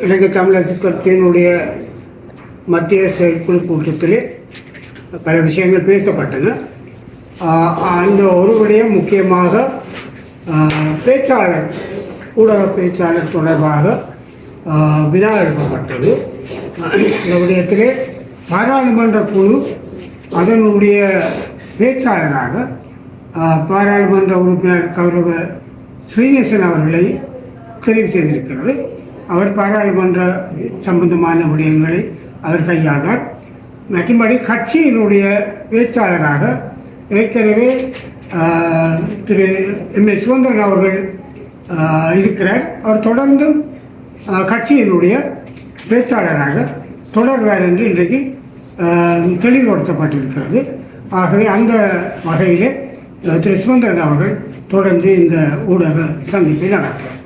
இலங்கை தமிழரசு கட்சியினுடைய மத்திய செயற்குழு கூட்டத்தில் பல விஷயங்கள் பேசப்பட்டன. அந்த ஒரு விடயம் முக்கியமாக பேச்சாளர், ஊடக பேச்சாளர் தொடர்பாக வினா எழுப்பப்பட்டது. இந்த விடயத்திலே பாராளுமன்ற குழு அதனுடைய பேச்சாளராக பாராளுமன்ற உறுப்பினர் கௌரவ ஸ்ரீநேசன் அவர்களை தெரிவு செய்திருக்கிறது. அவர் பாராளுமன்ற சம்பந்தமான விடயங்களை அவர் கையாண்டார். மற்றபடி கட்சியினுடைய பேச்சாளராக ஏற்கனவே திரு எம் ஏ சுதந்திரன் அவர்கள் இருக்கிறார். அவர் தொடர்ந்து கட்சியினுடைய பேச்சாளராக தொடர்வார் என்று இன்றைக்கு தெளிவுபடுத்தப்பட்டிருக்கிறது. ஆகவே அந்த வகையிலே திரு சுதந்திரன் அவர்கள் தொடர்ந்து இந்த ஊடக சந்திப்பை நடத்துவார்.